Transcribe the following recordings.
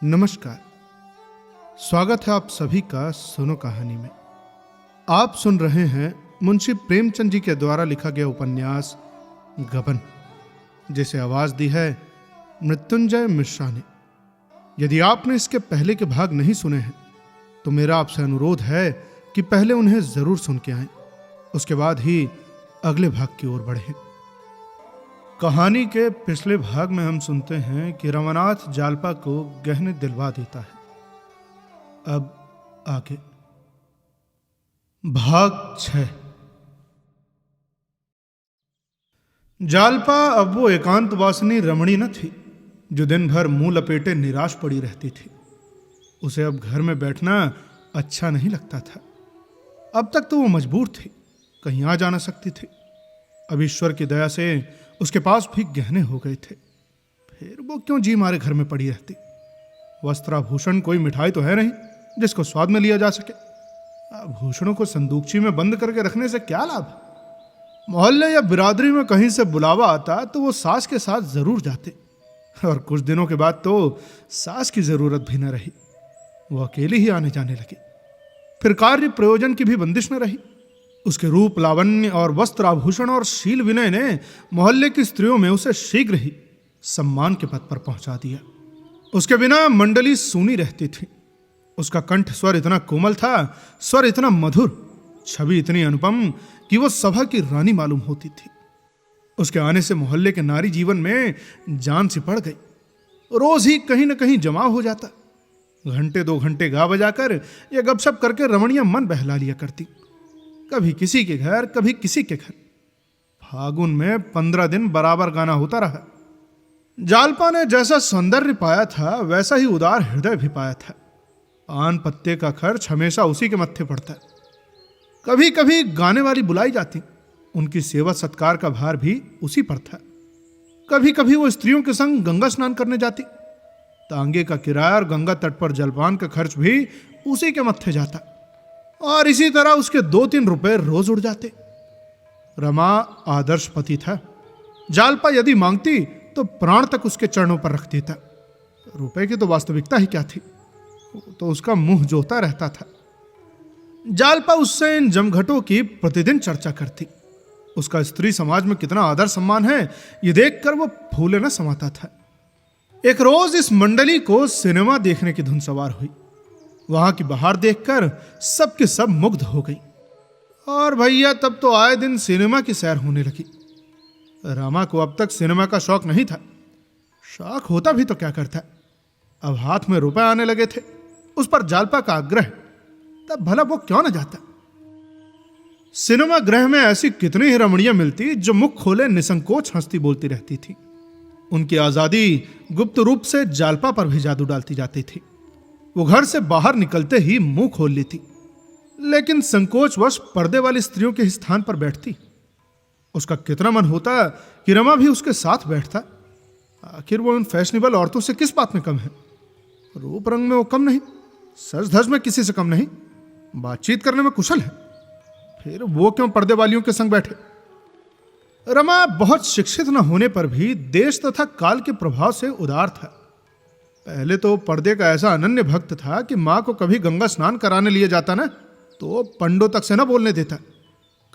नमस्कार। स्वागत है आप सभी का सुनो कहानी में। आप सुन रहे हैं मुंशी प्रेमचंद जी के द्वारा लिखा गया उपन्यास गबन, जिसे आवाज दी है मृत्युंजय मिश्रा ने। यदि आपने इसके पहले के भाग नहीं सुने हैं तो मेरा आपसे अनुरोध है कि पहले उन्हें जरूर सुन के आएं, उसके बाद ही अगले भाग की ओर बढ़ें। कहानी के पिछले भाग में हम सुनते हैं कि रमानाथ जालपा को गहने दिलवा देता है। अब आगे भाग 6। जालपा अब वो एकांतवासिनी रमणी न थी जो दिन भर मुंह लपेटे निराश पड़ी रहती थी। उसे अब घर में बैठना अच्छा नहीं लगता था। अब तक तो वो मजबूर थी, कहीं आ जा ना सकती थी। अब ईश्वर की दया से उसके पास भी गहने हो गए थे, फिर वो क्यों जी मारे घर में पड़ी रहती। वस्त्राभूषण कोई मिठाई तो है नहीं जिसको स्वाद में लिया जा सके। आभूषणों को संदूकची में बंद करके रखने से क्या लाभ। मोहल्ले या बिरादरी में कहीं से बुलावा आता तो वो सास के साथ जरूर जाते, और कुछ दिनों के बाद तो सास की जरूरत भी न रही। वो अकेली ही आने जाने लगी। फिर कार्य प्रयोजन की भी बंदिश न रही। उसके रूप लावण्य और वस्त्र आभूषण और शील विनय ने मोहल्ले की स्त्रियों में उसे शीघ्र ही सम्मान के पद पर पहुंचा दिया। उसके बिना मंडली सूनी रहती थी। उसका कंठ स्वर इतना कोमल था, स्वर इतना मधुर, छवि इतनी अनुपम कि वो सभा की रानी मालूम होती थी। उसके आने से मोहल्ले के नारी जीवन में जान सी पड़ गई। रोज ही कहीं न कहीं जमा हो जाता। घंटे 2 घंटे गा बजाकर या गपशप करके रमणियां मन बहला लिया करती। कभी किसी के घर, कभी किसी के घर। फागुन में 15 दिन बराबर गाना होता रहा। जालपा ने जैसा सौंदर्य पाया था वैसा ही उदार हृदय भी पाया था। पान पत्ते का खर्च हमेशा उसी के मत्थे पड़ता। कभी कभी गाने वाली बुलाई जाती, उनकी सेवा सत्कार का भार भी उसी पर था। कभी कभी वो स्त्रियों के संग गंगा स्नान करने जाती। तांगे का किराया और गंगा तट पर जलपान का खर्च भी उसी के मत्थे जाता, और इसी तरह उसके 2-3 रुपए रोज उड़ जाते। रमा आदर्श पति था। जालपा यदि मांगती तो प्राण तक उसके चरणों पर रख देता। रुपए की तो वास्तविकता ही क्या थी, तो उसका मुंह जोता रहता था। जालपा उससे इन जमघटों की प्रतिदिन चर्चा करती। उसका स्त्री समाज में कितना आदर सम्मान है ये देखकर वो फूले न समाता था। एक रोज इस मंडली को सिनेमा देखने की धुन सवार हुई। वहां की बहार देखकर सबके सब मुग्ध हो गई। और भैया तब तो आए दिन सिनेमा की सैर होने लगी। रामा को अब तक सिनेमा का शौक नहीं था। शौक होता भी तो क्या करता। अब हाथ में रुपए आने लगे थे, उस पर जालपा का आग्रह, तब भला वो क्यों न जाता। सिनेमा गृह में ऐसी कितनी ही रमणियां मिलती जो मुख खोले निसंकोच हंसती बोलती रहती थी। उनकी आजादी गुप्त रूप से जालपा पर भी जादू डालती जाती थी। वो घर से बाहर निकलते ही मुंह खोल लेती, लेकिन संकोचवश पर्दे वाली स्त्रियों के स्थान पर बैठती। उसका कितना मन होता कि रमा भी उसके साथ बैठता। आखिर वो उन फैशनेबल औरतों से किस बात में कम है। रूप रंग में वो कम नहीं, सज धज में किसी से कम नहीं, बातचीत करने में कुशल है। फिर वो क्यों पर्दे वालियों के संग बैठे। रमा बहुत शिक्षित न होने पर भी देश तथा काल के प्रभाव से उदार था। पहले तो पर्दे का ऐसा अनन्य भक्त था कि मां को कभी गंगा स्नान कराने लिए जाता ना तो पंडों तक से न बोलने देता।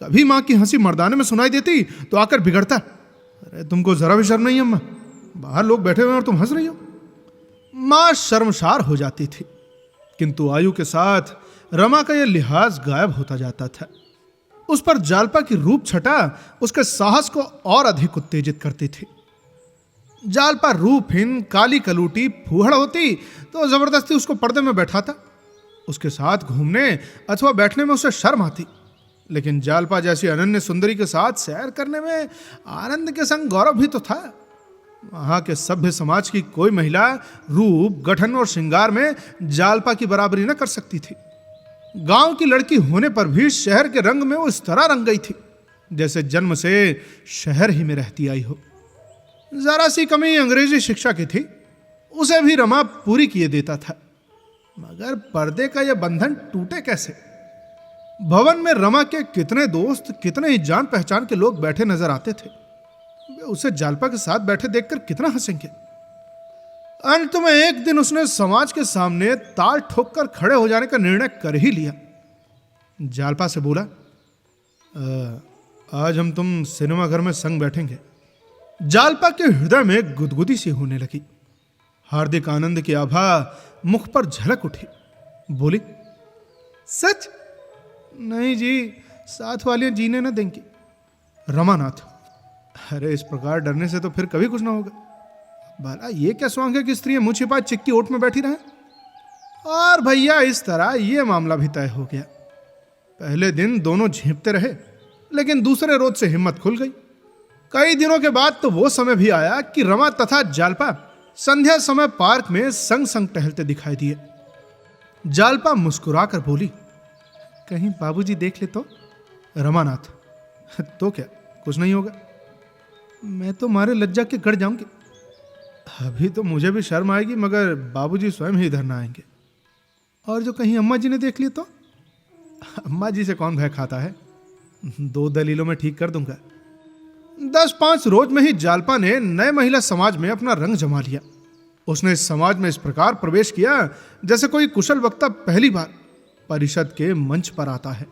कभी मां की हंसी मर्दाने में सुनाई देती तो आकर बिगड़ता, अरे तुमको जरा भी शर्म नहीं अम्मा, बाहर लोग बैठे हुए और तुम हंस रही हो। मां शर्मसार हो जाती थी, किंतु आयु के साथ रमा का यह लिहाज गायब होता जाता था। उस पर जालपा की रूप छटा उसके साहस को और अधिक उत्तेजित करती थी। जालपा रूपहीन, काली कलूटी, फूहड़ होती तो जबरदस्ती उसको पर्दे में बैठाता। उसके साथ घूमने अथवा बैठने में उसे शर्म आती, लेकिन जालपा जैसी अनन्य सुंदरी के साथ सैर करने में आनंद के संग गौरव भी तो था। वहां के सभ्य समाज की कोई महिला रूप, गठन और श्रृंगार में जालपा की बराबरी न कर सकती थी। गांव की लड़की होने पर भी शहर के रंग में वो इस तरह रंग गई थी जैसे जन्म से शहर ही में रहती आई हो। जरा सी कमी अंग्रेजी शिक्षा की थी, उसे भी रमा पूरी किए देता था, मगर पर्दे का यह बंधन टूटे कैसे। भवन में रमा के कितने दोस्त, कितने ही जान पहचान के लोग बैठे नजर आते थे। वे उसे जालपा के साथ बैठे देखकर कितना हंसेंगे। अंत में एक दिन उसने समाज के सामने ताल ठोक कर खड़े हो जाने का निर्णय कर ही लिया। जालपा से बोला, आज हम तुम सिनेमा घर में संग बैठेंगे। जालपा के हृदय में गुदगुदी सी होने लगी। हार्दिक आनंद की आभा मुख पर झलक उठी। बोली, सच? नहीं जी, साथ वालियां जीने न देंगी। रमानाथ, अरे इस प्रकार डरने से तो फिर कभी कुछ ना होगा। भला ये क्या स्वांग है कि स्त्री मुंह छिपा चिक्की ओट में बैठी रहे। और भैया इस तरह ये मामला भी तय हो गया। पहले दिन दोनों झेपते रहे, लेकिन दूसरे रोज से हिम्मत खुल गई। कई दिनों के बाद तो वो समय भी आया कि रमा तथा जालपा संध्या समय पार्क में संग संग टहलते दिखाई दिए। जालपा मुस्कुरा कर बोली, कहीं बाबूजी देख ले तो? रमानाथ, तो क्या, कुछ नहीं होगा। मैं तो मारे लज्जा के गड़ जाऊंगी। अभी तो मुझे भी शर्म आएगी, मगर बाबूजी स्वयं ही इधर ना आएंगे। और जो कहीं अम्मा जी ने देख लिया तो? अम्मा जी से कौन भय खाता है, 2 दलीलों में ठीक कर दूंगा। 10-5 रोज में ही जालपा ने नए महिला समाज में अपना रंग जमा लिया। उसने इस समाज में इस प्रकार प्रवेश किया जैसे कोई कुशल वक्ता पहली बार परिषद के मंच पर आता है।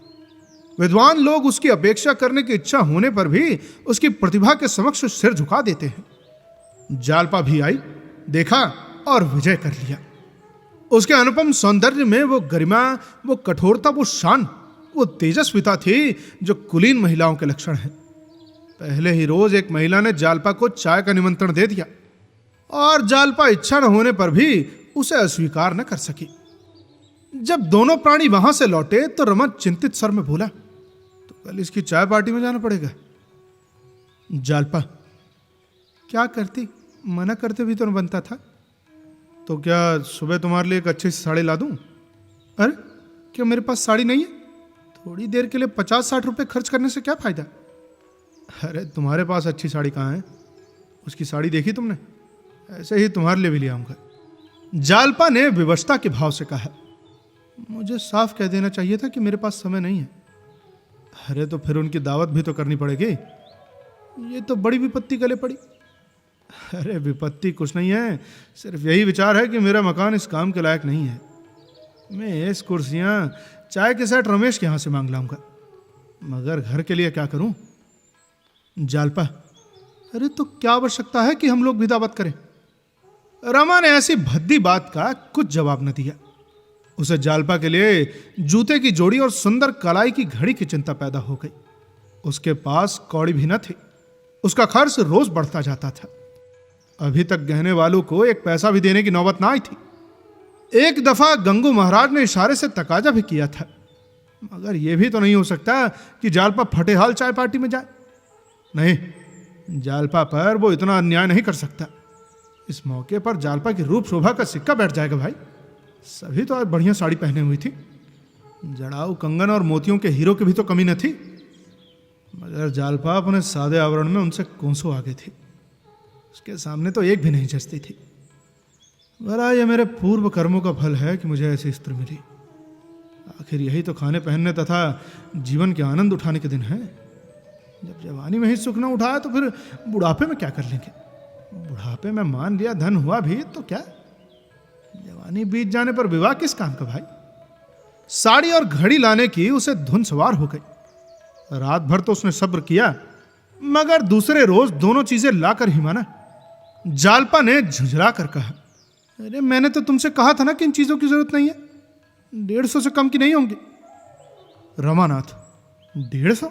विद्वान लोग उसकी अपेक्षा करने की इच्छा होने पर भी उसकी प्रतिभा के समक्ष सिर झुका देते हैं। जालपा भी आई, देखा और विजय कर लिया। उसके अनुपम सौंदर्य में वो गरिमा, वो कठोरता, वो शान, वो तेजस्विता थी जो कुलीन महिलाओं के लक्षण हैं। पहले ही रोज एक महिला ने जालपा को चाय का निमंत्रण दे दिया और जालपा इच्छा न होने पर भी उसे अस्वीकार न कर सकी। जब दोनों प्राणी वहां से लौटे तो रमा चिंतित स्वर में बोला, तो कल इसकी चाय पार्टी में जाना पड़ेगा। जालपा, क्या करती, मना करते भी तो न बनता था। तो क्या सुबह तुम्हारे लिए एक अच्छी सी साड़ी ला दूं? अरे क्या मेरे पास साड़ी नहीं है? थोड़ी देर के लिए 50-60 रुपए खर्च करने से क्या फायदा? अरे तुम्हारे पास अच्छी साड़ी कहाँ है? उसकी साड़ी देखी तुमने? ऐसे ही तुम्हारे लिए भी ले आऊंगा। जालपा ने विवशता के भाव से कहा, मुझे साफ कह देना चाहिए था कि मेरे पास समय नहीं है। अरे तो फिर उनकी दावत भी तो करनी पड़ेगी। ये तो बड़ी विपत्ति गले पड़ी। अरे विपत्ति कुछ नहीं है, सिर्फ यही विचार है कि मेरा मकान इस काम के लायक नहीं है। मैं इस कुर्सियां, चाय के सेट रमेश के यहां से मांग लाऊंगा, मगर घर के लिए क्या करूं? जालपा, अरे तो क्या आवश्यकता है कि हम लोग भी दावत करें? रमा ने ऐसी भद्दी बात का कुछ जवाब न दिया। उसे जालपा के लिए जूते की जोड़ी और सुंदर कलाई की घड़ी की चिंता पैदा हो गई। उसके पास कौड़ी भी न थी। उसका खर्च रोज बढ़ता जाता था। अभी तक गहने वालों को 1 पैसा भी देने की नौबत ना आई थी। एक दफा गंगू महाराज ने इशारे से तकाजा भी किया था, मगर यह भी तो नहीं हो सकता कि जालपा फटेहाल चाय पार्टी में जाए। नहीं, जालपा पर वो इतना अन्याय नहीं कर सकता। इस मौके पर जालपा की रूप शोभा का सिक्का बैठ जाएगा भाई। सभी तो आज बढ़िया साड़ी पहने हुई थी। जड़ाऊ कंगन और मोतियों के हीरो की भी तो कमी न थी, मगर जालपा अपने सादे आवरण में उनसे कोसों आगे थी। उसके सामने तो एक भी नहीं जचती थी। भला ये मेरे पूर्व कर्मों का फल है कि मुझे ऐसी स्त्री मिली। आखिर यही तो खाने पहनने तथा जीवन के आनंद उठाने के दिन हैं। जब जवानी में ही सुख न उठाया तो फिर बुढ़ापे में क्या कर लेंगे? बुढ़ापे में मान लिया धन हुआ भी तो क्या, जवानी बीत जाने पर विवाह किस काम का भाई? साड़ी और घड़ी लाने की उसे धुन सवार हो गई। रात भर तो उसने सब्र किया, मगर दूसरे रोज दोनों चीजें लाकर ही माना। जालपा ने झुंझला कर कहा, अरे मैंने तो तुमसे कहा था ना कि इन चीजों की जरूरत नहीं है। 150 से कम की नहीं होंगी। रमानाथ, 150?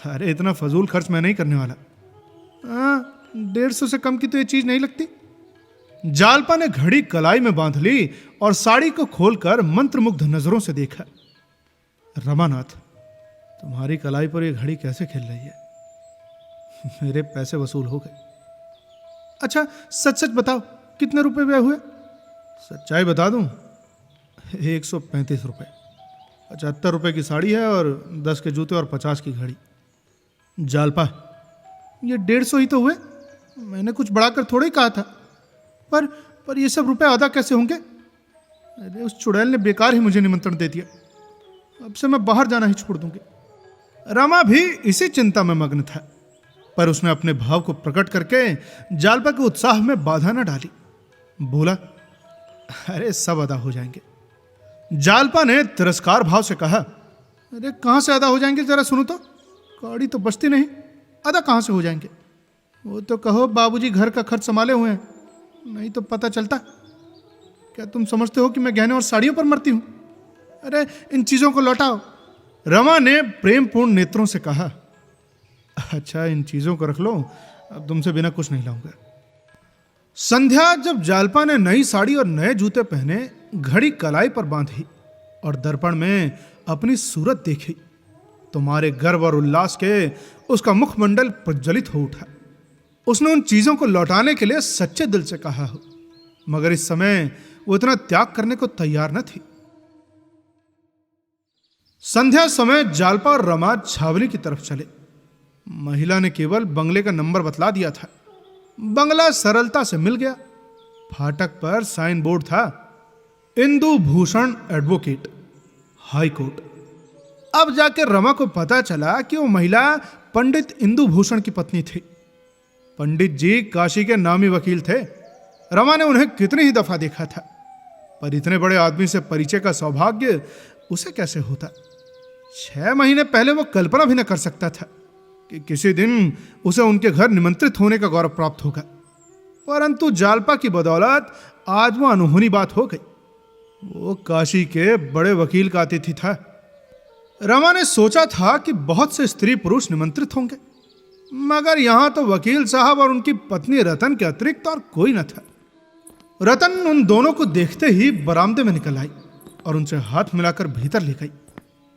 अरे इतना फजूल खर्च मैं नहीं करने वाला। 150 से कम की तो ये चीज नहीं लगती। जालपा ने घड़ी कलाई में बांध ली और साड़ी को खोलकर मंत्रमुग्ध नजरों से देखा। रमानाथ, तुम्हारी कलाई पर यह घड़ी कैसे खेल रही है? मेरे पैसे वसूल हो गए। अच्छा सच सच बताओ, कितने रुपए व्यय हुए? सच्चाई बता दूं, 135 रुपए। 75 रुपए की साड़ी है और 10 के जूते और 50 की घड़ी। जालपा, ये 150 ही तो हुए। मैंने कुछ बढ़ाकर थोड़ा ही कहा था। पर ये सब रुपए आधा कैसे होंगे? अरे उस चुड़ैल ने बेकार ही मुझे निमंत्रण दे दिया। अब से मैं बाहर जाना ही छोड़ दूंगी। रमा भी इसी चिंता में मग्न था, पर उसने अपने भाव को प्रकट करके जालपा के उत्साह में बाधा न डाली। बोला, अरे सब अदा हो जाएंगे। जालपा ने तिरस्कार भाव से कहा, अरे कहां से अदा हो जाएंगे, जरा सुनो तो, कौड़ी तो बचती नहीं, अदा कहां से हो जाएंगे? वो तो कहो बाबूजी घर का खर्च संभाले हुए हैं, नहीं तो पता चलता। क्या तुम समझते हो कि मैं गहने और साड़ियों पर मरती हूं? अरे इन चीजों को लौटाओ। रमा ने प्रेमपूर्ण नेत्रों से कहा, अच्छा इन चीजों को रख लो, अब तुमसे बिना कुछ नहीं लाऊंगा। संध्या जब जालपा ने नई साड़ी और नए जूते पहने, घड़ी कलाई पर बांधी और दर्पण में अपनी सूरत देखी, तुम्हारे गर्व और उल्लास के उसका मुखमंडल प्रज्वलित हो उठा। उसने उन चीजों को लौटाने के लिए सच्चे दिल से कहा हो, मगर इस समय वो इतना त्याग करने को तैयार न थी। संध्या समय जालपा और रमा छावनी की तरफ चले। महिला ने केवल बंगले का नंबर बतला दिया था। बंगला सरलता से मिल गया। फाटक पर साइन बोर्ड था, Indu Bhushan advocate, high court. अब जाकर रमा को पता चला कि वो महिला पंडित इंदु भूषण की पत्नी थी। पंडित जी काशी के नामी वकील थे। रमा ने उन्हें कितनी ही दफा देखा था, पर इतने बड़े आदमी से परिचय का सौभाग्य उसे कैसे होता? 6 महीने पहले वो कल्पना भी न कर सकता था कि किसी दिन उसे उनके घर निमंत्रित होने का गौरव प्राप्त होगा। परंतु जालपा की बदौलत आज वो अनहोनी बात हो गई। वो काशी के बड़े वकील का अतिथि था। रमा ने सोचा था कि बहुत से स्त्री पुरुष निमंत्रित होंगे, मगर यहां तो वकील साहब और उनकी पत्नी रतन के अतिरिक्त और कोई न था। रतन उन दोनों को देखते ही बरामदे में निकल आई और उनसे हाथ मिलाकर भीतर ले गई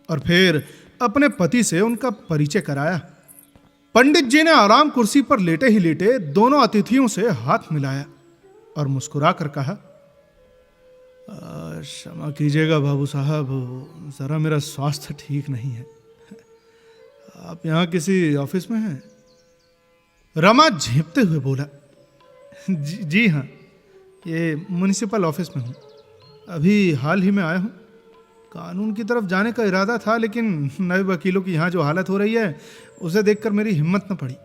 और फिर अपने पति से उनका परिचय कराया। पंडित जी ने आराम कुर्सी पर लेटे ही लेटे दोनों अतिथियों से हाथ मिलाया और मुस्कुराकर कहा, क्षमा कीजिएगा बाबू साहब, जरा मेरा स्वास्थ्य ठीक नहीं है। आप यहाँ किसी ऑफिस में हैं? रमा झेंपते हुए बोला, जी हाँ, ये म्युनिसिपल ऑफिस में हूँ। अभी हाल ही में आया हूँ। कानून की तरफ जाने का इरादा था, लेकिन नए वकीलों की यहाँ जो हालत हो रही है उसे देखकर मेरी हिम्मत न पड़ी।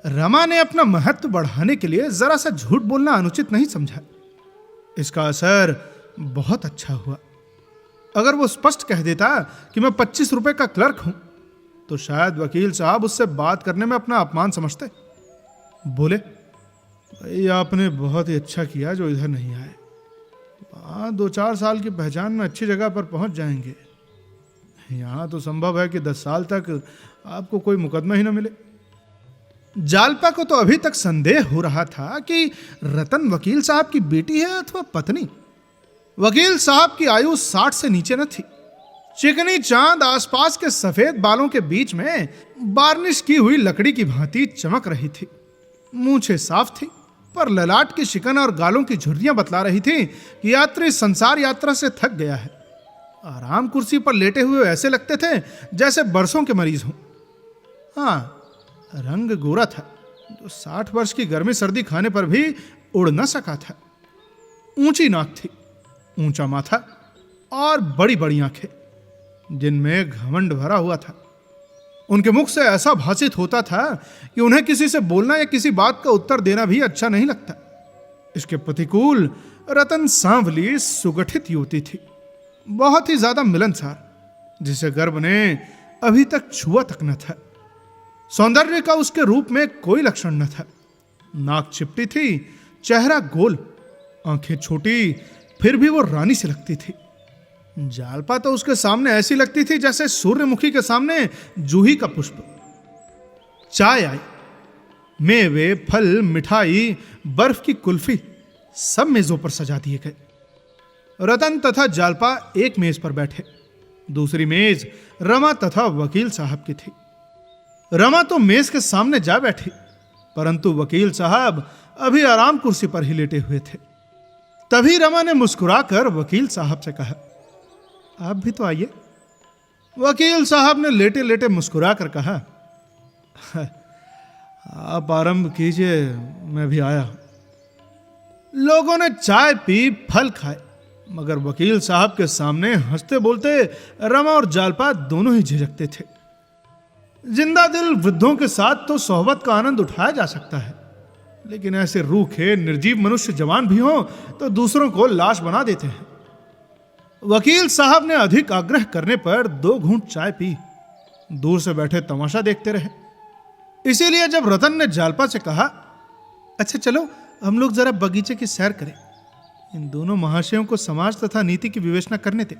रमा ने अपना महत्व बढ़ाने के लिए जरा सा झूठ बोलना अनुचित नहीं समझा। इसका असर बहुत अच्छा हुआ। अगर वो स्पष्ट कह देता कि मैं 25 रुपए का क्लर्क हूं, तो शायद वकील साहब उससे बात करने में अपना अपमान समझते। बोले, भाई आपने बहुत ही अच्छा किया जो इधर नहीं आए। 2-4 साल की पहचान में अच्छी जगह पर पहुंच जाएंगे। यहां तो संभव है कि 10 साल तक आपको कोई मुकदमा ही न मिले। जालपा को तो अभी तक संदेह हो रहा था कि रतन वकील साहब की बेटी है अथवा पत्नी। वकील साहब की आयु 60 से नीचे न थी। चिकनी चांद आसपास के सफेद बालों के बीच में बार्निश की हुई लकड़ी की भांति चमक रही थी। मूंछें साफ थी, पर ललाट की शिकन और गालों की झुर्रियां बतला रही थी कि यात्री संसार यात्रा से थक गया है। आराम कुर्सी पर लेटे हुए ऐसे लगते थे जैसे बरसों के मरीज हों। हाँ, रंग गोरा था, जो 60 वर्ष की गर्मी सर्दी खाने पर भी उड़ न सका था। ऊंची नाक थी, ऊंचा माथा और बड़ी बड़ी आंखें जिनमें घमंड भरा हुआ था। उनके मुख से ऐसा भासित होता था कि उन्हें किसी से बोलना या किसी बात का उत्तर देना भी अच्छा नहीं लगता। इसके प्रतिकूल रतन सांवली सुगठित युवती थी, बहुत ही ज्यादा मिलनसार, जिसे गर्भ ने अभी तक छुआ तक न था। सौंदर्य का उसके रूप में कोई लक्षण न था। नाक चिपटी थी, चेहरा गोल, आंखें छोटी, फिर भी वो रानी से लगती थी। जालपा तो उसके सामने ऐसी लगती थी जैसे सूर्यमुखी के सामने जूही का पुष्प। चाय आई, मेवे, फल, मिठाई, बर्फ की कुल्फी सब मेजों पर सजा दिए गए। रतन तथा जालपा एक मेज पर बैठे, दूसरी मेज रमा तथा वकील साहब की थी। रमा तो मेज के सामने जा बैठी, परंतु वकील साहब अभी आराम कुर्सी पर ही लेटे हुए थे। तभी रमा ने मुस्कुराकर वकील साहब से कहा, आप भी तो आइए। वकील साहब ने लेटे लेटे मुस्कुराकर कहा, आप आरंभ कीजिए, मैं भी आया। लोगों ने चाय पी, फल खाए, मगर वकील साहब के सामने हंसते बोलते रमा और जालपा दोनों ही झिझकते थे। जिंदा दिल वृद्धों के साथ तो सोहबत का आनंद उठाया जा सकता है, लेकिन ऐसे रूखे निर्जीव मनुष्य जवान भी हों तो दूसरों को लाश बना देते हैं। वकील साहब ने अधिक आग्रह करने पर 2 घूंट चाय पी, दूर से बैठे तमाशा देखते रहे। इसीलिए जब रतन ने जालपा से कहा, अच्छा चलो हम लोग जरा बगीचे की सैर करें, इन दोनों महाशयों को समाज तथा नीति की विवेचना करने थे,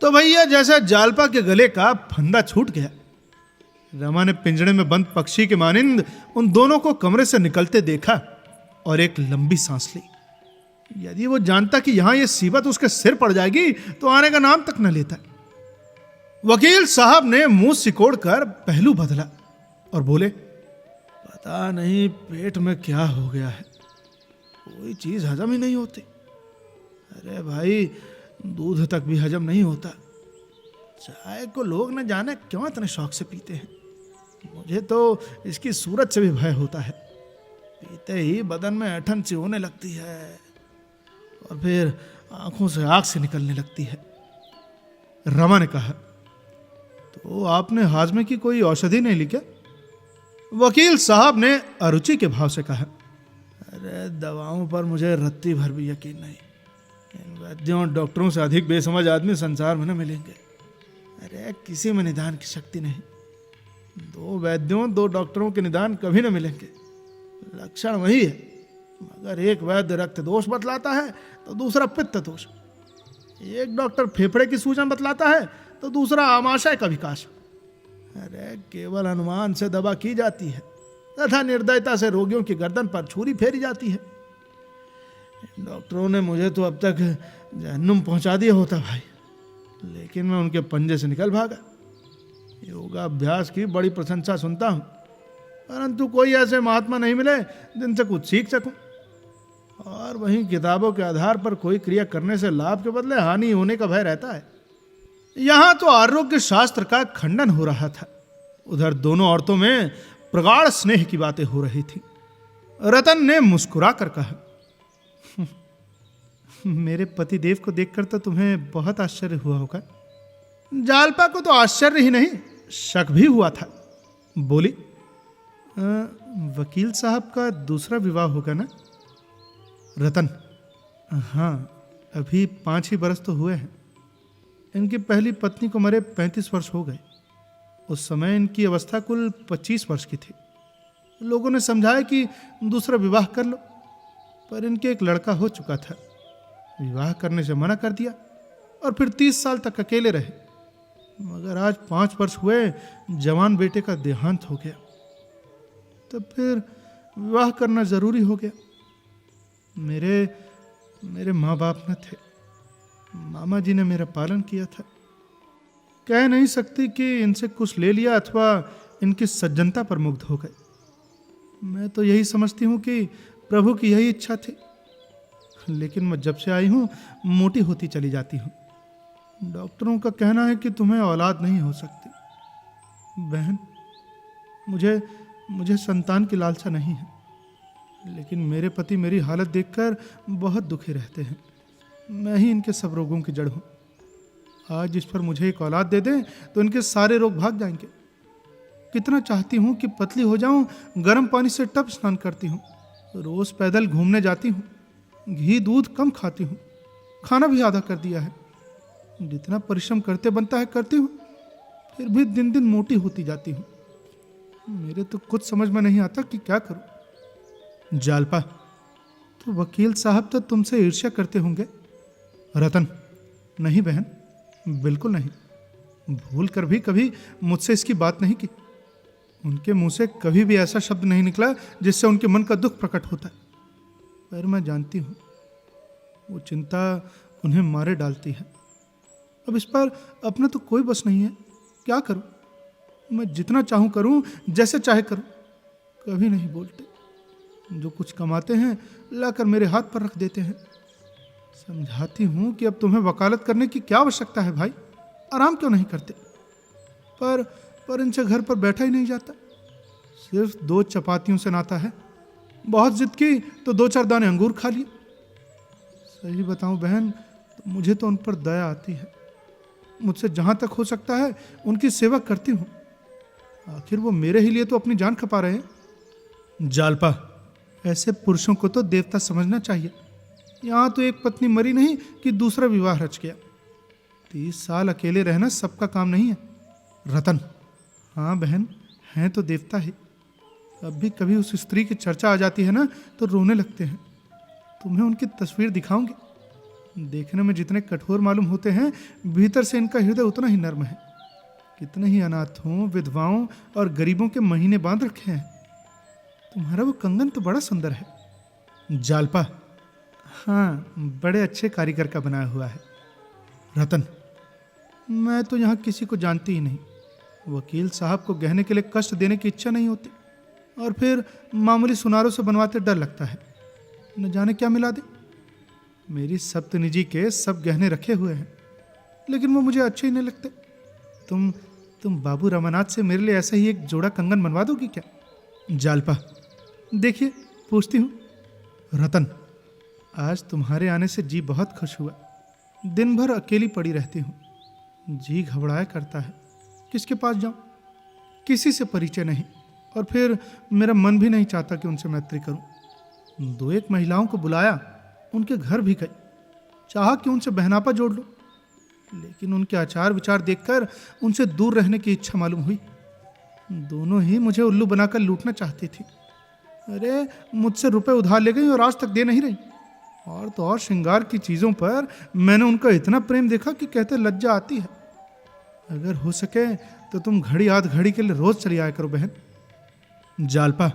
तो भैया जैसा जालपा के गले का फंदा छूट गया। रमा ने पिंजड़े में बंद पक्षी के मानिंद उन दोनों को कमरे से निकलते देखा और एक लंबी सांस ली। यदि वो जानता कि यहां ये सीबत उसके सिर पड़ जाएगी तो आने का नाम तक न लेता। वकील साहब ने मुंह सिकोड़कर पहलू बदला और बोले, पता नहीं पेट में क्या हो गया है, कोई चीज हजम ही नहीं होती। अरे भाई, दूध तक भी हजम नहीं होता। चाय को लोग न जाने क्यों इतने शौक से पीते हैं। मुझे तो इसकी सूरत से भी भय होता है। पीते ही बदन में ऐंठन सी होने लगती है और फिर आंखों से आग से निकलने लगती है। रमा ने कहा, तो आपने हाजमे की कोई औषधि नहीं ली क्या? वकील साहब ने अरुचि के भाव से कहा, अरे दवाओं पर मुझे रत्ती भर भी यकीन नहीं। इन वैद्यों और डॉक्टरों से अधिक बेसमझ आदमी संसार में न मिलेंगे। अरे किसी में निदान की शक्ति नहीं। 2 वैद्यों 2 डॉक्टरों के निदान कभी न मिलेंगे। लक्षण वही है, मगर एक वैद्य रक्त दोष बतलाता है तो दूसरा पित्त दोष। एक डॉक्टर फेफड़े की सूजन बतलाता है तो दूसरा आमाशय का विकास। अरे केवल अनुमान से दवा की जाती है तथा निर्दयता से रोगियों की गर्दन पर छुरी फेरी जाती है। डॉक्टरों ने मुझे तो अब तक जहन्नुम पहुंचा दिया होता भाई, लेकिन मैं उनके पंजे से निकल भागा। योगाभ्यास की बड़ी प्रशंसा सुनता हूं, परंतु कोई ऐसे महात्मा नहीं मिले जिनसे कुछ सीख सकूं। और वहीं किताबों के आधार पर कोई क्रिया करने से लाभ के बदले हानि होने का भय रहता है। यहां तो आरोग्य शास्त्र का खंडन हो रहा था, उधर दोनों औरतों में प्रगाढ़ स्नेह की बातें हो रही थी। रतन ने मुस्कुरा कर कहा, मेरे पतिदेव को देखकर तो तुम्हें बहुत आश्चर्य हुआ होगा। जालपा को तो आश्चर्य ही नहीं, शक भी हुआ था। बोली, वकील साहब का दूसरा विवाह होगा ना? रतन, हाँ, अभी 5 ही बरस तो हुए हैं। इनकी पहली पत्नी को मरे 35 वर्ष हो गए। उस समय इनकी अवस्था कुल 25 वर्ष की थी। लोगों ने समझाया कि दूसरा विवाह कर लो, पर इनके एक लड़का हो चुका था। विवाह करने से मना कर दिया और फिर 30 साल तक अकेले रहे। मगर आज 5 वर्ष हुए जवान बेटे का देहांत हो गया, तब फिर विवाह करना जरूरी हो गया। मेरे माँ बाप न थे, मामा जी ने मेरा पालन किया था। कह नहीं सकती कि इनसे कुछ ले लिया अथवा इनकी सज्जनता पर मुग्ध हो गए। मैं तो यही समझती हूँ कि प्रभु की यही इच्छा थी, लेकिन मैं जब से आई हूँ मोटी होती चली जाती हूँ। डॉक्टरों का कहना है कि तुम्हें औलाद नहीं हो सकती। बहन, मुझे संतान की लालसा नहीं है, लेकिन मेरे पति मेरी हालत देखकर बहुत दुखी रहते हैं। मैं ही इनके सब रोगों की जड़ हूँ। आज इस पर मुझे एक औलाद दे दें तो इनके सारे रोग भाग जाएंगे। कितना चाहती हूँ कि पतली हो जाऊं, गर्म पानी से टब स्नान करती हूँ, रोज पैदल घूमने जाती हूँ, घी दूध कम खाती हूँ, खाना भी आधा कर दिया है। जितना परिश्रम करते बनता है करती हूँ, फिर भी दिन दिन मोटी होती जाती हूँ। मेरे तो कुछ समझ में नहीं आता कि क्या करूँ। जालपा, तो वकील साहब तो तुमसे ईर्ष्या करते होंगे। रतन, नहीं बहन, बिल्कुल नहीं। भूल कर भी कभी मुझसे इसकी बात नहीं की। उनके मुंह से कभी भी ऐसा शब्द नहीं निकला जिससे उनके मन का दुख प्रकट होता है। पर मैं जानती हूँ वो चिंता उन्हें मारे डालती है। अब इस पर अपना तो कोई बस नहीं है। क्या करूँ? मैं जितना चाहूँ करूँ, जैसे चाहे करूँ, कभी नहीं बोलते। जो कुछ कमाते हैं लाकर मेरे हाथ पर रख देते हैं। समझाती हूँ कि अब तुम्हें वकालत करने की क्या आवश्यकता है भाई, आराम क्यों नहीं करते? पर इनसे घर पर बैठा ही नहीं जाता। सिर्फ 2 चपातियों से नाता है। बहुत जिद की तो 2-4 दाने अंगूर खा लिए। सही बताऊं बहन, तो मुझे तो उन पर दया आती है। मुझसे जहां तक हो सकता है उनकी सेवा करती हूँ। आखिर वो मेरे ही लिए तो अपनी जान खपा रहे हैं। जालपा, ऐसे पुरुषों को तो देवता समझना चाहिए। यहाँ तो एक पत्नी मरी नहीं कि दूसरा विवाह रच गया। 30 साल अकेले रहना सबका काम नहीं है। रतन, हाँ बहन, हैं तो देवता ही। अब भी कभी उस स्त्री की चर्चा आ जाती है ना तो रोने लगते हैं। तुम्हें उनकी तस्वीर दिखाऊंगी। देखने में जितने कठोर मालूम होते हैं, भीतर से इनका हृदय उतना ही नर्म है। कितने ही अनाथों, विधवाओं और गरीबों के महीने बांध रखे हैं। तुम्हारा वो कंगन तो बड़ा सुंदर है। जालपा, हाँ, बड़े अच्छे कारीगर का बनाया हुआ है। रतन, मैं तो यहाँ किसी को जानती ही नहीं। वकील साहब को गहने के लिए कष्ट देने की इच्छा नहीं होती, और फिर मामूली सुनारों से बनवाते डर लगता है, न जाने क्या मिला दे। मेरी सप्तनिजी के सब गहने रखे हुए हैं, लेकिन वो मुझे अच्छे ही नहीं लगते। तुम बाबू रमानाथ से मेरे लिए ऐसा ही एक जोड़ा कंगन बनवा दोगी क्या? जालपा, देखिए, पूछती हूँ। रतन, आज तुम्हारे आने से जी बहुत खुश हुआ। दिन भर अकेली पड़ी रहती हूँ, जी घबराया करता है। किसके पास जाऊँ? किसी से परिचय नहीं, और फिर मेरा मन भी नहीं चाहता कि उनसे मैत्री करूं। 2-1 महिलाओं को बुलाया, उनके घर भी गई, चाहा कि उनसे बहनापा जोड़ लूं, लेकिन उनके आचार विचार देखकर उनसे दूर रहने की इच्छा मालूम हुई। दोनों ही मुझे उल्लू बनाकर लूटना चाहती थी। अरे, मुझसे रुपए उधार ले गई और आज तक दे नहीं रही। और तो और श्रृंगार की चीज़ों पर मैंने उनका इतना प्रेम देखा कि कहते लज्जा आती है। अगर हो सके तो तुम घड़ी आध घड़ी के लिए रोज चली आया करो बहन। जालपा,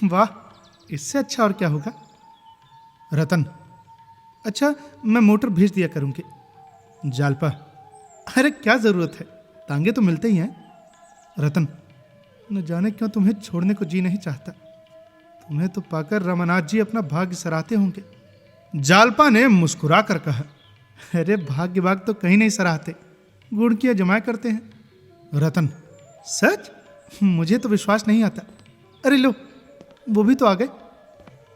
वाह, इससे अच्छा और क्या होगा। रतन, अच्छा, मैं मोटर भेज दिया करूंगी। जालपा, अरे क्या जरूरत है, तांगे तो मिलते ही हैं। रतन, न जाने क्यों तुम्हें छोड़ने को जी नहीं चाहता। तुम्हें तो पाकर रमानाथ जी अपना भाग्य सराहते होंगे। जालपा ने मुस्कुरा कर कहा, अरे भाग्य भाग तो कहीं नहीं सराहते, गुड़ किया जमाया करते हैं। रतन, सच? मुझे तो विश्वास नहीं आता। अरे लो, वो भी तो आ गए।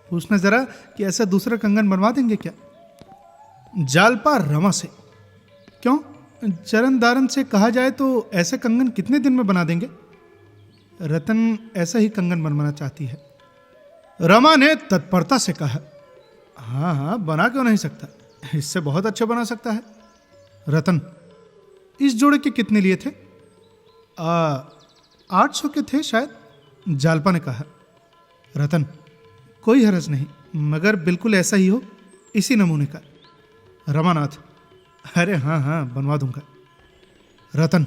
पूछना जरा कि ऐसा दूसरा कंगन बनवा देंगे क्या? जालपा रमा से, क्यों, चरण दारन से कहा जाए तो ऐसे कंगन कितने दिन में बना देंगे? रतन ऐसा ही कंगन बनवाना चाहती है। रमा ने तत्परता से कहा, हाँ हाँ, बना क्यों नहीं सकता, इससे बहुत अच्छा बना सकता है। रतन, इस जोड़े के कितने लिए थे? 800 के थे शायद। जालपा ने कहा। रतन, कोई हरज नहीं, मगर बिल्कुल ऐसा ही हो, इसी नमूने का। रमानाथ, अरे हाँ हाँ, बनवा दूंगा। रतन,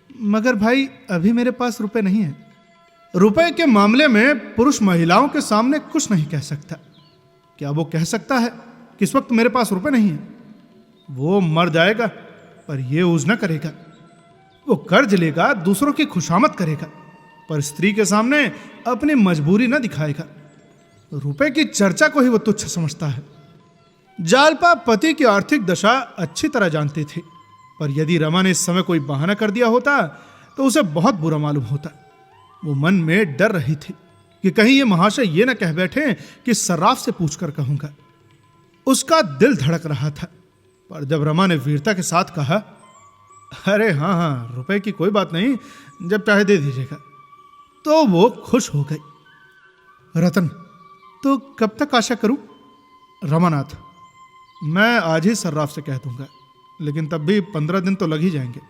मगर भाई अभी मेरे पास रुपए नहीं है। रुपए के मामले में पुरुष महिलाओं के सामने कुछ नहीं कह सकता। क्या वो कह सकता है कि इस वक्त मेरे पास रुपए नहीं है? वो मर जाएगा पर ये ऊज न करेगा। वो कर्ज लेगा, दूसरों की खुशामद करेगा, पर स्त्री के सामने अपनी मजबूरी न दिखाएगा। रुपए की चर्चा को ही वो तुच्छ समझता है। जालपा पति की आर्थिक दशा अच्छी तरह जानती थी, पर यदि रमा ने इस समय कोई बहाना कर दिया होता तो उसे बहुत बुरा मालूम होता। वो मन में डर रही थी कि कहीं ये महाशय ये न कह बैठे कि सर्राफ से पूछकर कहूंगा। उसका दिल धड़क रहा था, पर जब रमा ने वीरता के साथ कहा, अरे हाँ हाँ, रुपए की कोई बात नहीं, जब चाहे दे दीजिएगा, तो वो खुश हो गई। रतन, तो कब तक आशा करूं? रमानाथ, मैं आज ही सर्राफ से कह दूंगा, लेकिन तब भी 15 दिन तो लग ही जाएंगे।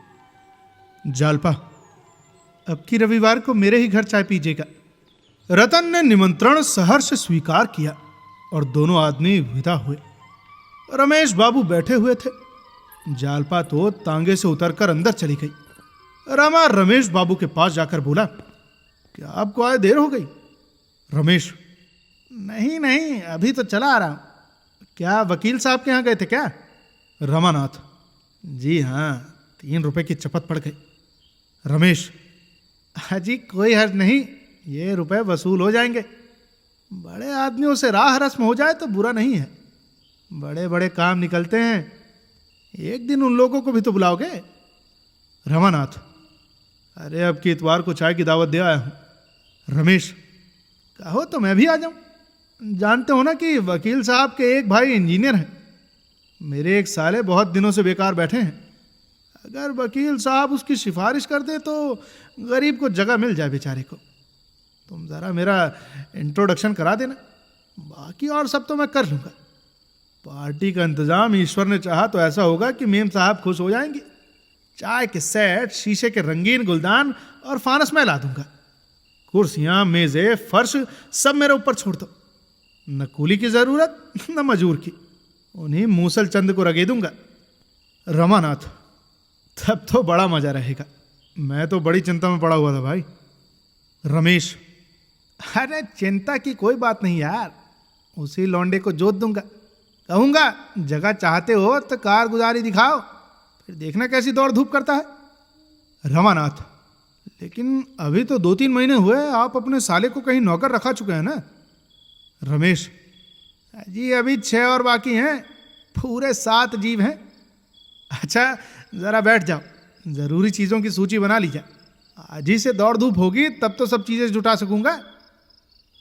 जालपा, अब की रविवार को मेरे ही घर चाय पीजिएगा। रतन ने निमंत्रण सहर्ष स्वीकार किया और दोनों आदमी विदा हुए। रमेश बाबू बैठे हुए थे। जालपा तो तांगे से उतरकर अंदर चली गई। रमा रमेश बाबू के पास जाकर बोला, क्या आपको आए देर हो गई? रमेश, नहीं नहीं, अभी तो चला आ रहा हूं। क्या वकील साहब के यहां गए थे क्या? रमानाथ, जी हाँ, 3 रुपए की चपत पड़ गई। रमेश, हाजी कोई हर्ज नहीं, ये रुपए वसूल हो जाएंगे। बड़े आदमियों से राह रस्म हो जाए तो बुरा नहीं है। बड़े बड़े काम निकलते हैं, एक दिन उन लोगों को भी तो बुलाओगे। रमानाथ, अरे अब की इतवार को चाय की दावत दे आया हूं। रमेश, कहो तो मैं भी आ जाऊं। जानते हो ना कि वकील साहब के एक भाई इंजीनियर हैं। मेरे एक साले बहुत दिनों से बेकार बैठे हैं। अगर वकील साहब उसकी सिफारिश कर दे तो गरीब को जगह मिल जाए बेचारे को। तुम जरा मेरा इंट्रोडक्शन करा देना, बाकी और सब तो मैं कर लूँगा। पार्टी का इंतजाम ईश्वर ने चाहा तो ऐसा होगा कि मेम साहब खुश हो जाएंगे। चाय के सेट, शीशे के रंगीन गुलदान और फानस मैं ला दूंगा। कुर्सियां, मेजे, फर्श सब मेरे ऊपर छोड़ दो। न कूली की जरूरत न मजूर की, उन्हीं मूसल चंद को रगे दूंगा। रमानाथ, तब तो बड़ा मजा रहेगा। मैं तो बड़ी चिंता में पड़ा हुआ था भाई। रमेश, अरे चिंता की कोई बात नहीं यार, उसी लौंडे को जोत दूंगा। कहूंगा जगह चाहते हो तो कारगुजारी दिखाओ, फिर देखना कैसी दौड़ धूप करता है। रमानाथ, लेकिन अभी तो 2-3 महीने हुए आप अपने साले को कहीं नौकर रखा चुके हैं ना। रमेश, जी अभी 6 और बाकी हैं, पूरे 7 जीव हैं। अच्छा जरा बैठ जाओ, जरूरी चीजों की सूची बना लीजिए। आज ही से दौड़ धूप होगी तब तो सब चीजें जुटा सकूंगा।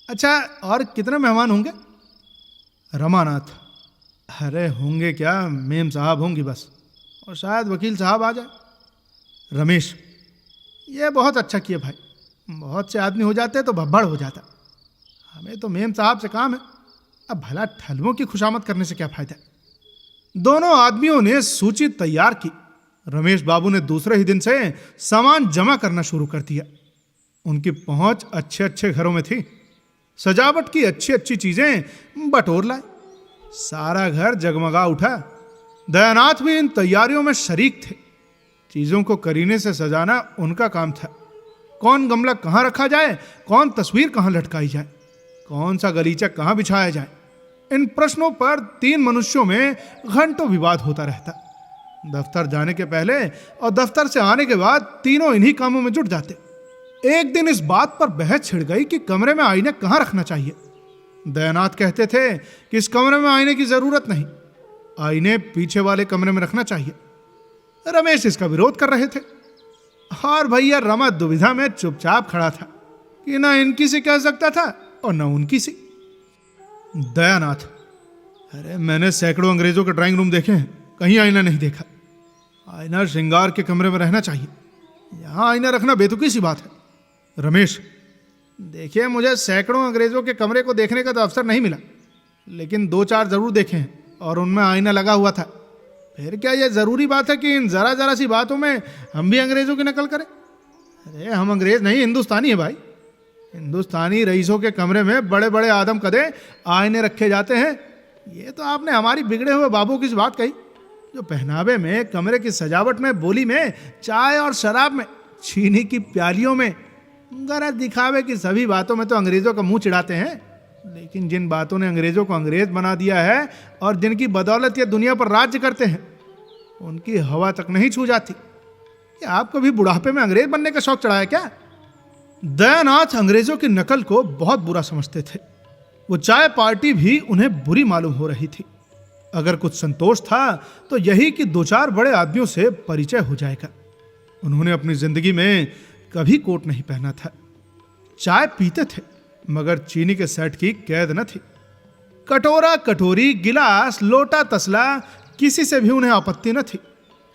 अच्छा और कितने मेहमान होंगे? रमानाथ, अरे होंगे क्या, मेम साहब होंगी बस, और शायद वकील साहब आ जाए। रमेश, ये बहुत अच्छा किया भाई, बहुत से आदमी हो जाते तो भब्बड़ हो जाता। हमें तो मेम साहब से काम है, अब भला ठलवों की खुशामद करने से क्या फायदा। दोनों आदमियों ने सूची तैयार की। रमेश बाबू ने दूसरे ही दिन से सामान जमा करना शुरू कर दिया। उनकी पहुंच अच्छे अच्छे घरों में थी। सजावट की अच्छी अच्छी चीजें बटोर लाए। सारा घर जगमगा उठा। दयानाथ भी इन तैयारियों में शरीक थे। चीजों को करीने से सजाना उनका काम था। कौन गमला कहां रखा जाए, कौन तस्वीर कहां लटकाई जाए, कौन सा गलीचा कहां बिछाया जाए, इन प्रश्नों पर 3 मनुष्यों में घंटों विवाद होता रहता। दफ्तर जाने के पहले और दफ्तर से आने के बाद तीनों इन्हीं कामों में जुट जाते। एक दिन इस बात पर बहस छिड़ गई कि कमरे में आईने कहां रखना चाहिए। दयानाथ कहते थे कि इस कमरे में आईने की जरूरत नहीं, आईने पीछे वाले कमरे में रखना चाहिए। रमेश इसका विरोध कर रहे थे और भैया रमा दुविधा में चुपचाप खड़ा था कि ना इनकी से कह सकता था और ना उनकी से। दयानाथ, अरे मैंने सैकड़ों अंग्रेजों के ड्राइंग रूम देखे हैं, कहीं आईना नहीं देखा। आईना श्रृंगार के कमरे में रहना चाहिए, यहां आईना रखना बेतुकी सी बात है। रमेश, देखिए मुझे सैकड़ों अंग्रेजों के कमरे को देखने का तो अवसर नहीं मिला, लेकिन 2-4 जरूर देखे हैं और उनमें आईना लगा हुआ था। फिर क्या यह जरूरी बात है कि इन जरा जरा सी बातों में हम भी अंग्रेजों की नकल करें? अरे हम अंग्रेज नहीं, हिंदुस्तानी है भाई। हिंदुस्तानी रईसों के कमरे में बड़े बड़े आदम कदे आईने रखे जाते हैं। ये तो आपने हमारी बिगड़े हुए बाबू की बात कही, जो पहनावे में, कमरे की सजावट में, बोली में, चाय और शराब में, चीनी की प्यालियों में, गरज दिखावे की सभी बातों में तो अंग्रेजों का मुंह चिढ़ाते हैं। लेकिन जिन बातों ने अंग्रेजों को अंग्रेज बना दिया है और जिनकी बदौलत ये दुनिया पर राज्य करते हैं, उनकी हवा तक नहीं छू जाती। क्या आपको भी बुढ़ापे में अंग्रेज बनने का शौक चढ़ा है क्या? दयानाथ अंग्रेजों की नकल को बहुत बुरा समझते थे। वो चाय पार्टी भी उन्हें बुरी मालूम हो रही थी। अगर कुछ संतोष था तो यही कि 2-4 बड़े आदमियों से परिचय हो जाएगा। उन्होंने अपनी जिंदगी में कभी कोट नहीं पहना था। चाय पीते थे मगर चीनी के सेट की कैद न थी। कटोरा, कटोरी, गिलास, लोटा, तसला, किसी से भी उन्हें आपत्ति न थी।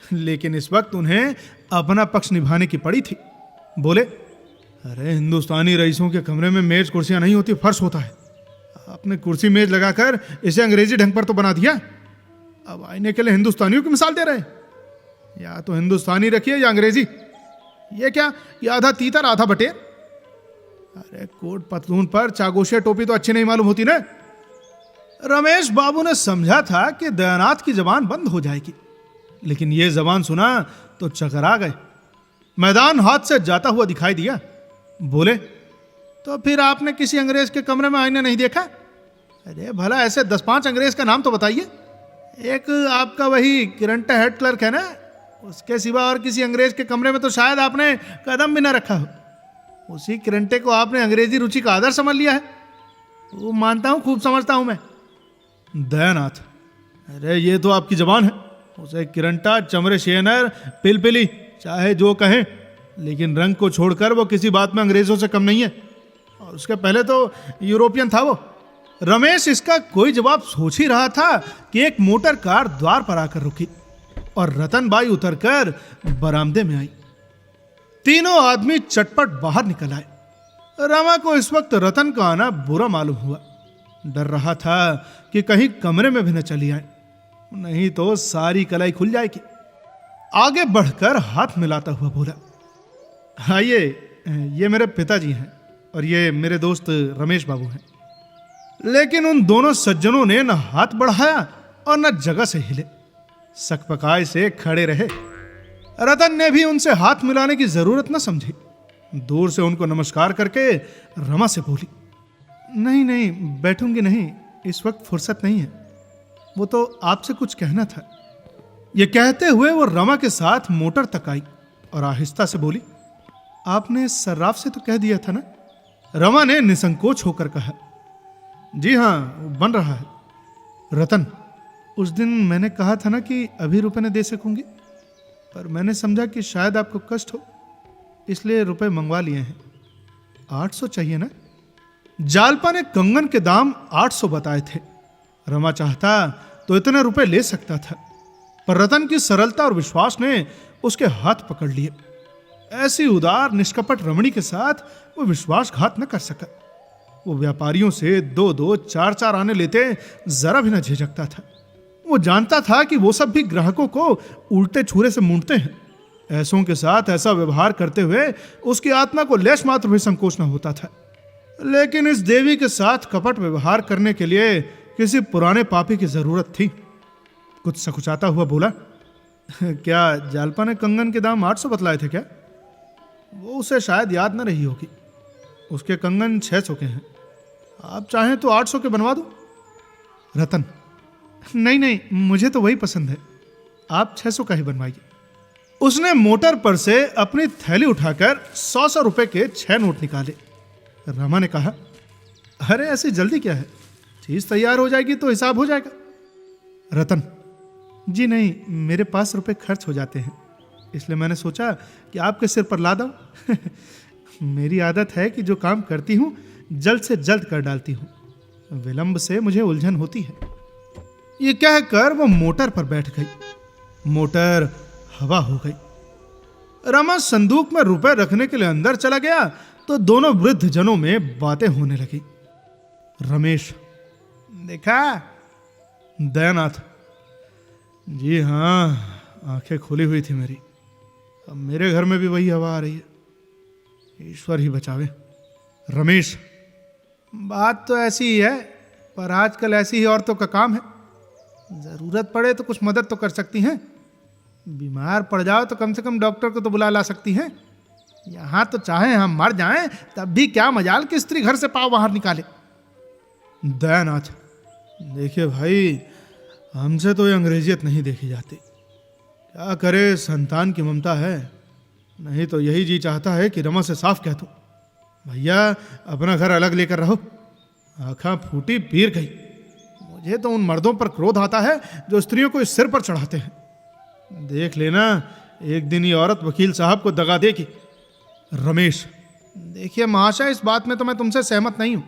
लेकिन इस वक्त उन्हें अपना पक्ष निभाने की पड़ी थी। बोले, अरे हिंदुस्तानी रईसों के कमरे में मेज कुर्सियां नहीं होती, फर्श होता है। आपने कुर्सी मेज लगाकर इसे अंग्रेजी ढंग पर तो बना दिया। अब आईने के लिए हिंदुस्तानियों की मिसाल दे रहे हैं। या तो हिंदुस्तानी रखिए या अंग्रेजी। ये क्या, ये आधा तीतर आधा बटेर। अरे कोट पतलून पर चागोशिया टोपी तो अच्छी नहीं मालूम होती ना। रमेश बाबू ने समझा था कि दयानाथ की जबान बंद हो जाएगी, लेकिन यह जबान सुना तो चकरा गए। मैदान हाथ से जाता हुआ दिखाई दिया। बोले, तो फिर आपने किसी अंग्रेज के कमरे में आईना नहीं देखा? अरे भला ऐसे 10-5 अंग्रेज का नाम तो बताइए। एक आपका वही किरंटा हेड क्लर्क है ना, उसके सिवा और किसी अंग्रेज के कमरे में तो शायद आपने कदम भी ना रखा हो। उसी किरंटे को आपने अंग्रेजी रुचि का आदर समझ लिया है। वो मानता हूं, खूब समझता हूं मैं। दयानाथ, अरे ये तो आपकी जबान है। उसे किरंटा, चमरे शेनर, पिलपिली चाहे जो कहें, लेकिन रंग को छोड़कर वो किसी बात में अंग्रेजों से कम नहीं है। और उसके पहले तो यूरोपियन था वो। रमेश इसका कोई जवाब सोच ही रहा था कि एक मोटर कार द्वार पर आकर रुकी और रतनबाई उतरकर बरामदे में आई। तीनों आदमी चटपट बाहर निकल आए। रमा को इस वक्त रतन का आना बुरा मालूम हुआ। डर रहा था कि कहीं कमरे में भी न चली आए, नहीं तो सारी कलाई खुल जाएगी। आगे बढ़कर हाथ मिलाता हुआ बोला, आइए, ये मेरे पिताजी हैं और ये मेरे दोस्त रमेश बाबू हैं। लेकिन उन दोनों सज्जनों ने न हाथ बढ़ाया और न जगह से हिले, सकपकाए से खड़े रहे। रतन ने भी उनसे हाथ मिलाने की जरूरत न समझी। दूर से उनको नमस्कार करके रमा से बोली, नहीं नहीं, बैठूंगी नहीं, इस वक्त फुर्सत नहीं है, वो तो आपसे कुछ कहना था। ये कहते हुए वो रमा के साथ मोटर तक आई और आहिस्ता से बोली, आपने सर्राफ से तो कह दिया था ना? रमा ने निसंकोच होकर कहा, जी हाँ, बन रहा है। रतन, उस दिन मैंने कहा था ना कि अभी रुपए न दे सकूंगी, पर मैंने समझा कि शायद आपको कष्ट हो, इसलिए रुपए मंगवा लिए हैं। 800 चाहिए ना? जालपा ने कंगन के दाम 800 बताए थे। रमा चाहता तो इतने रुपए ले सकता था, पर रतन की सरलता और विश्वास ने उसके हाथ पकड़ लिए। ऐसी उदार निष्कपट रमणी के साथ वो विश्वासघात न कर सका। वो व्यापारियों से 2-2, 4-4 आने लेते जरा भी न झिझकता था। वो जानता था कि वो सब भी ग्राहकों को उल्टे छुरे से मूंढते हैं। ऐसों के साथ ऐसा व्यवहार करते हुए उसकी आत्मा को लेश मात्र भी संकोच न होता था। लेकिन इस देवी के साथ कपट व्यवहार करने के लिए किसी पुराने पापी की जरूरत थी। कुछ सकुचाता हुआ बोला, क्या जालपा ने कंगन के दाम 800 बतलाए थे क्या? वो उसे शायद याद न रही होगी। उसके कंगन 600 के हैं, आप चाहें तो 800 के बनवा दो। रतन, नहीं नहीं, मुझे तो वही पसंद है, आप 600 का ही बनवाइए। उसने मोटर पर से अपनी थैली उठाकर 100 रुपए के 6 नोट निकाले। रमा ने कहा, अरे ऐसी जल्दी क्या है, चीज तैयार हो जाएगी तो हिसाब हो जाएगा। रतन, जी नहीं, मेरे पास रुपए खर्च हो जाते हैं, इसलिए मैंने सोचा कि आपके सिर पर ला दूं। मेरी आदत है कि जो काम करती हूं जल्द से जल्द कर डालती हूं, विलंब से मुझे उलझन होती है। ये कहकर वो मोटर पर बैठ गई। मोटर हवा हो गई। रमा संदूक में रुपए रखने के लिए अंदर चला गया तो दोनों वृद्ध जनों में बातें होने लगी। रमेश, देखा? दयानाथ, जी हाँ, आंखें खुली हुई थी मेरी, अब मेरे घर में भी वही हवा आ रही है, ईश्वर ही बचावे। रमेश, बात तो ऐसी ही है, पर आजकल ऐसी ही औरतों का काम है, जरूरत पड़े तो कुछ मदद तो कर सकती हैं, बीमार पड़ जाओ तो कम से कम डॉक्टर को तो बुला ला सकती हैं। यहां तो चाहे हम मर जाएं तब भी क्या मजाल कि स्त्री घर से पाव बाहर निकाले। दयानाथ, देखिए भाई, हमसे तो ये अंग्रेजियत नहीं देखी जाती, क्या करे, संतान की ममता है, नहीं तो यही जी चाहता है कि रमा से साफ कह दूं, भैया अपना घर अलग लेकर रहो। आँखें फूटी पीर गई। मुझे तो उन मर्दों पर क्रोध आता है जो स्त्रियों को इस सिर पर चढ़ाते हैं। देख लेना, एक दिन ये औरत वकील साहब को दगा देगी। रमेश, देखिए महाशय, इस बात में तो मैं तुमसे सहमत नहीं हूं।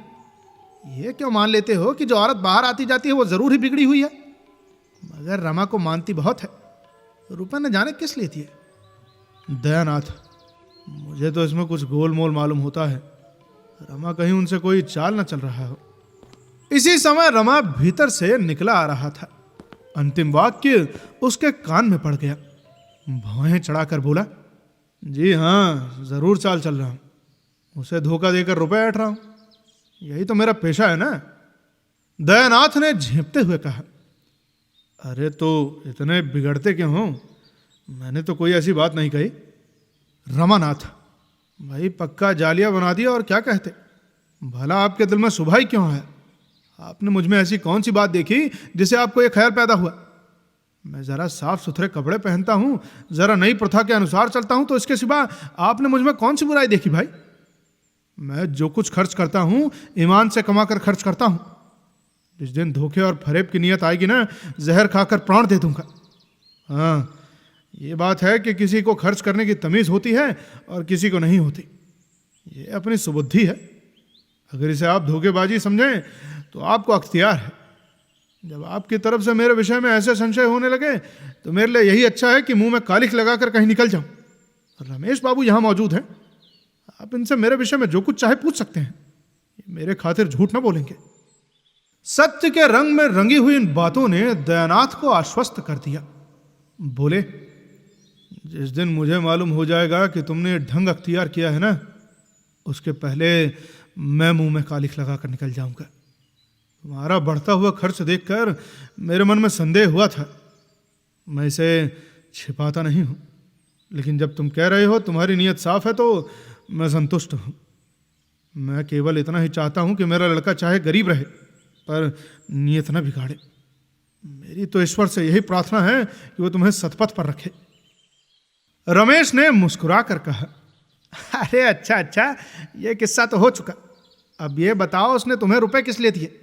ये क्यों मान लेते हो कि जो औरत बाहर आती जाती है वो जरूर ही बिगड़ी हुई है? मगर रमा को मानती बहुत है, रुपए न जाने किस लेती है। दयानाथ, मुझे तो इसमें कुछ गोलमोल मालूम होता है, रमा कहीं उनसे कोई चाल न चल रहा हो। इसी समय रमा भीतर से निकला आ रहा था। अंतिम वाक्य उसके कान में पड़ गया। भौहें चढ़ाकर बोला, जी हाँ, जरूर चाल चल रहा हूं, उसे धोखा देकर रुपए ऐंठ रहा हूं, यही तो मेरा पेशा है ना। दयानाथ ने झेपते हुए कहा, अरे तो इतने बिगड़ते क्यों हो, मैंने तो कोई ऐसी बात नहीं कही। रमानाथ, भाई पक्का जालिया बना दिया और क्या कहते, भला आपके दिल में सुभाई क्यों है? आपने मुझ में ऐसी कौन सी बात देखी जिसे आपको यह ख्याल पैदा हुआ? मैं जरा साफ सुथरे कपड़े पहनता हूं, जरा नई प्रथा के अनुसार चलता हूं, तो इसके सिवा आपने मुझ में कौन सी बुराई देखी भाई? मैं जो कुछ खर्च करता हूं ईमान से कमा कर खर्च करता हूं। जिस दिन धोखे और फरेब की नियत आएगी ना, जहर खाकर प्राण दे दूंगा। हाँ, ये बात है कि किसी को खर्च करने की तमीज होती है और किसी को नहीं होती। ये अपनी सुबुद्धि है। अगर इसे आप धोखेबाजी समझें तो आपको अख्तियार है। जब आपकी तरफ से मेरे विषय में ऐसे संशय होने लगे तो मेरे लिए यही अच्छा है कि मुंह में कालिख लगाकर कहीं निकल जाऊं। रमेश बाबू यहां मौजूद हैं, आप इनसे मेरे विषय में जो कुछ चाहे पूछ सकते हैं, मेरे खातिर झूठ ना बोलेंगे। सत्य के रंग में रंगी हुई इन बातों ने दयानाथ को आश्वस्त कर दिया। बोले, जिस दिन मुझे मालूम हो जाएगा कि तुमने ढंग अख्तियार किया है ना, उसके पहले मैं मुंह में कालिख लगाकर निकल जाऊंगा। तुम्हारा बढ़ता हुआ खर्च देखकर मेरे मन में संदेह हुआ था। मैं इसे छिपाता नहीं हूं, लेकिन जब तुम कह रहे हो तुम्हारी नीयत साफ है तो मैं संतुष्ट हूं। मैं केवल इतना ही चाहता हूं कि मेरा लड़का चाहे गरीब रहे पर नीयत न बिगाड़े। मेरी तो ईश्वर से यही प्रार्थना है कि वो तुम्हें सतपथ पर रखे। रमेश ने मुस्कुरा कर कहा, अरे अच्छा, ये किस्सा तो हो चुका। अब ये बताओ उसने तुम्हें रुपए किस लिए दिए?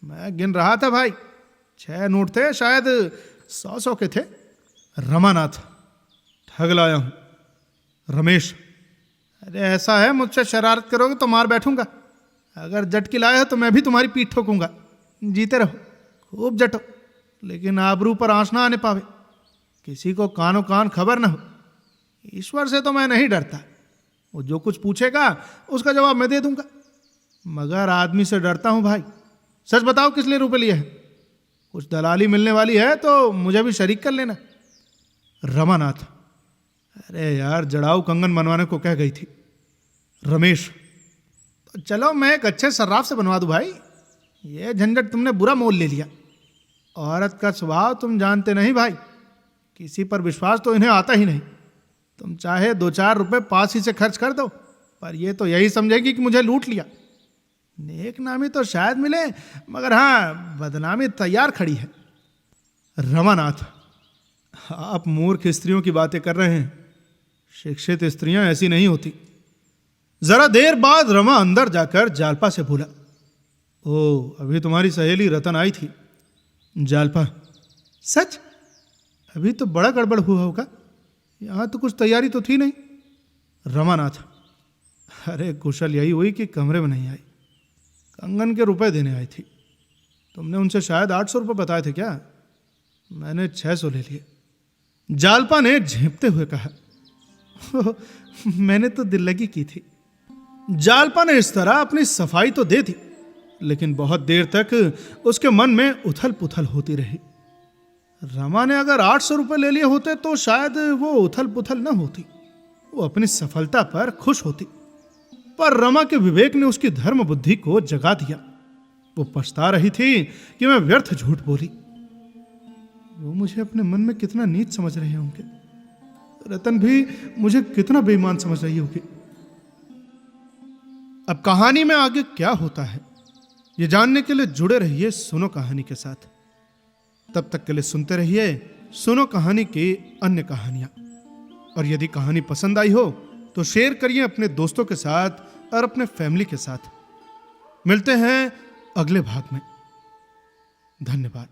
मैं गिन रहा था भाई, 6 नोट थे, शायद 100 के थे। रमानाथ, ठग लाया हूं। रमेश, अरे ऐसा है, मुझसे शरारत करोगे तो मार बैठूंगा। अगर जटकी लाए हो तो मैं भी तुम्हारी पीठ ठोकूंगा। जीते रहो, खूब जटो, लेकिन आबरू पर आंच ना आने पावे, किसी को कानो कान खबर ना हो। ईश्वर से तो मैं नहीं डरता, वो जो कुछ पूछेगा उसका जवाब मैं दे दूंगा, मगर आदमी से डरता हूं भाई। सच बताओ किस लिए रुपए लिए हैं? कुछ दलाली मिलने वाली है तो मुझे भी शरीक कर लेना। रमानाथ, अरे यार, जड़ाऊ कंगन बनवाने को कह गई थी। रमेश, तो चलो मैं एक अच्छे सर्राफ से बनवा दूं भाई, ये झंझट तुमने बुरा मोल ले लिया। औरत का स्वभाव तुम जानते नहीं भाई, किसी पर विश्वास तो इन्हें आता ही नहीं। तुम चाहे 2-4 रुपए पास ही से खर्च कर दो, पर ये तो यही समझेगी कि मुझे लूट लिया। नेक नामी तो शायद मिले, मगर हाँ, बदनामी तैयार खड़ी है। रमानाथ, आप मूर्ख स्त्रियों की बातें कर रहे हैं, शिक्षित स्त्रियां ऐसी नहीं होती। जरा देर बाद रमा अंदर जाकर जालपा से बोला, ओ, अभी तुम्हारी सहेली रतन आई थी। जालपा, सच? अभी तो बड़ा गड़बड़ हुआ होगा, यहां तो कुछ तैयारी तो थी नहीं। रमानाथ, अरे कुशल यही हुई कि कमरे में नहीं आई, कंगन के रुपए देने आई थी। तुमने उनसे शायद 800 रुपए बताए थे क्या? मैंने 600 ले लिए। जालपा ने झेंपते हुए कहा, मैंने तो दिल लगी की थी। जालपा ने इस तरह अपनी सफाई तो दे दी, लेकिन बहुत देर तक उसके मन में उथल पुथल होती रही। रमा ने अगर 800 रुपए ले लिए होते तो शायद वो उथल पुथल न होती, वो अपनी सफलता पर खुश होती। पर रमा के विवेक ने उसकी धर्म बुद्धि को जगा दिया। वो पछता रही थी कि मैं व्यर्थ झूठ बोली। वो मुझे अपने मन में कितना नीच समझ रहे होंगे, रतन भी मुझे कितना बेईमान समझ रही होगी। अब कहानी में आगे क्या होता है, ये जानने के लिए जुड़े रहिए सुनो कहानी के साथ। तब तक के लिए सुनते रहिए सुनो कहानी की अन्य कहानियां। और यदि कहानी पसंद आई हो तो शेयर करिए अपने दोस्तों के साथ और अपने फैमिली के साथ। मिलते हैं अगले भाग में। धन्यवाद।